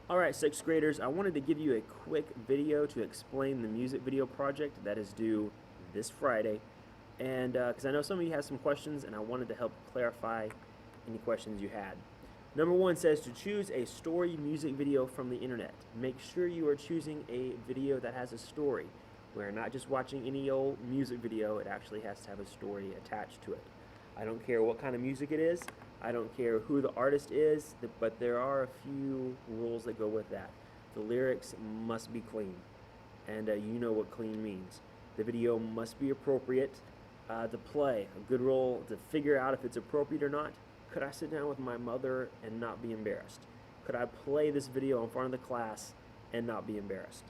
Alright, 6th graders, I wanted to give you a quick video to explain the music video project that is due this Friday. And because I know some of you have some questions, and I wanted to help clarify any questions you had. Number 1 says to choose a story music video from the internet. Make sure you are choosing a video that has a story. We're not just watching any old music video, it actually has to have a story attached to it. I don't care what kind of music it is, I don't care who the artist is, but there are a few rules that go with that. The lyrics must be clean, and you know what clean means. The video must be appropriate to play. A good rule to figure out if it's appropriate or not. Could I sit down with my mother and not be embarrassed? Could I play this video in front of the class and not be embarrassed?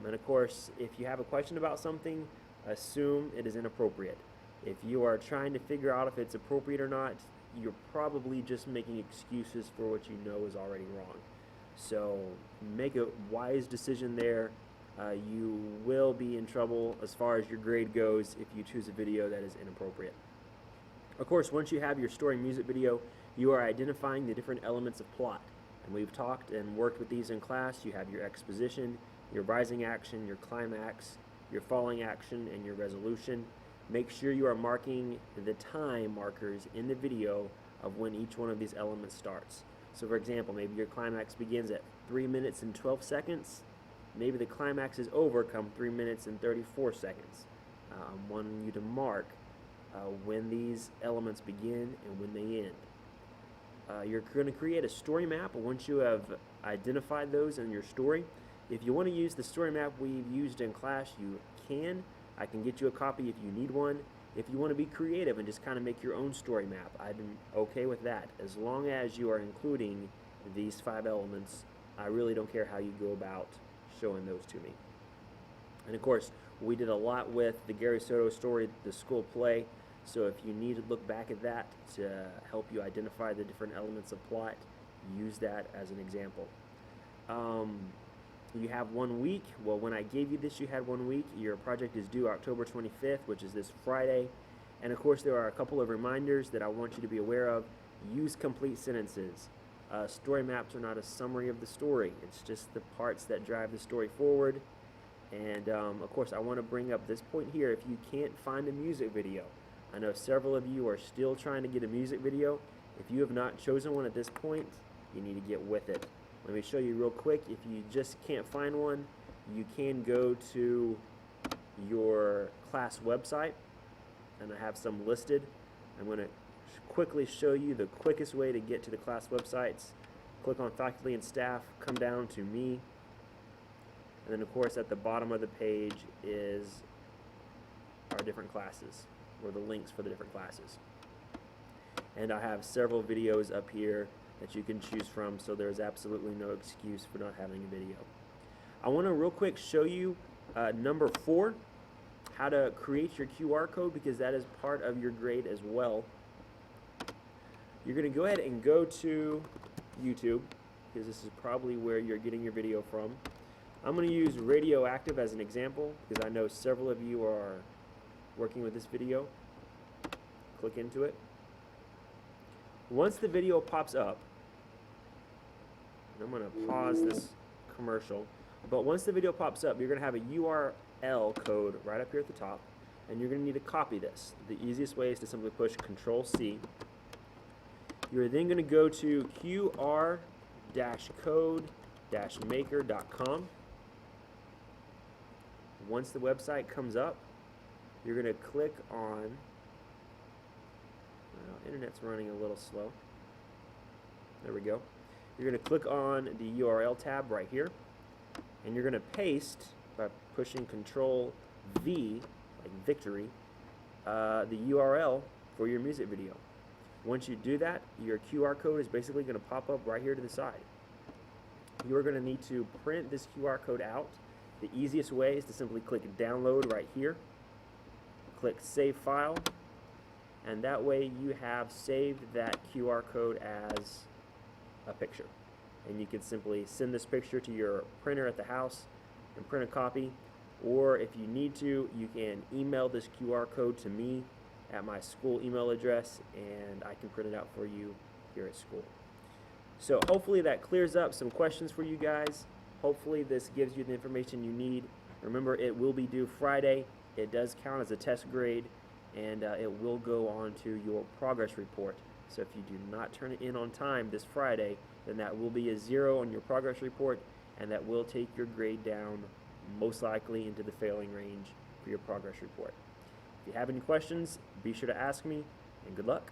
And of course, if you have a question about something, assume it is inappropriate. If you are trying to figure out if it's appropriate or not, you're probably just making excuses for what you know is already wrong. So make a wise decision there. You will be in trouble as far as your grade goes if you choose a video that is inappropriate. Of course, once you have your story music video, you are identifying the different elements of plot. And we've talked and worked with these in class. You have your exposition, your rising action, your climax, your falling action, and your resolution. Make sure you are marking the time markers in the video of when each one of these elements starts. So for example, maybe your climax begins at 3 minutes and 12 seconds. Maybe the climax is over come 3 minutes and 34 seconds. I'm wanting you to mark when these elements begin and when they end. You're going to create a story map once you have identified those in your story. If you want to use the story map we've used in class, you can. I can get you a copy if you need one. If you want to be creative and just kind of make your own story map, I'm okay with that. As long as you are including these 5 elements, I really don't care how you go about showing those to me. And of course, we did a lot with the Gary Soto story, the school play. So if you need to look back at that to help you identify the different elements of plot, use that as an example. You have 1 week. Well, when I gave you this, you had 1 week. Your project is due October 25th, which is this Friday. And of course, there are a couple of reminders that I want you to be aware of. Use complete sentences. Story maps are not a summary of the story. It's just the parts that drive the story forward. And of course, I want to bring up this point here. If you can't find a music video, I know several of you are still trying to get a music video. If you have not chosen one at this point, you need to get with it. Let me show you real quick. If you just can't find one, you can go to your class website, and I have some listed. I'm going to quickly show you the quickest way to get to the class websites. Click on faculty and staff, come down to me, and then of course at the bottom of the page is our different classes, or the links for the different classes. And I have several videos up here that you can choose from, so there's absolutely no excuse for not having a video. I want to real quick show you number 4, how to create your QR code, because that is part of your grade as well. You're going to go ahead and go to YouTube, because this is probably where you're getting your video from. I'm going to use Radioactive as an example, because I know several of you are working with this video. Click into it. Once the video pops up, and I'm going to pause this commercial, but once the video pops up, you're going to have a URL code right up here at the top, and you're going to need to copy this. The easiest way is to simply push Control-C. You're then going to go to qr-code-maker.com. Once the website comes up, you're going to click on, well, internet's running a little slow. There we go. You're going to click on the URL tab right here, and you're going to paste by pushing Control-V, like victory, the URL for your music video. Once you do that, your QR code is basically going to pop up right here to the side. You're going to need to print this QR code out. The easiest way is to simply click download right here, click save file, and that way you have saved that QR code as a picture. And you can simply send this picture to your printer at the house and print a copy, or if you need to, you can email this QR code to me at my school email address, and I can print it out for you here at school. So hopefully that clears up some questions for you guys. Hopefully this gives you the information you need. Remember, it will be due Friday. It does count as a test grade, and it will go on to your progress report. So if you do not turn it in on time this Friday, then that will be a 0 on your progress report, and that will take your grade down most likely into the failing range for your progress report. If you have any questions, be sure to ask me, and good luck.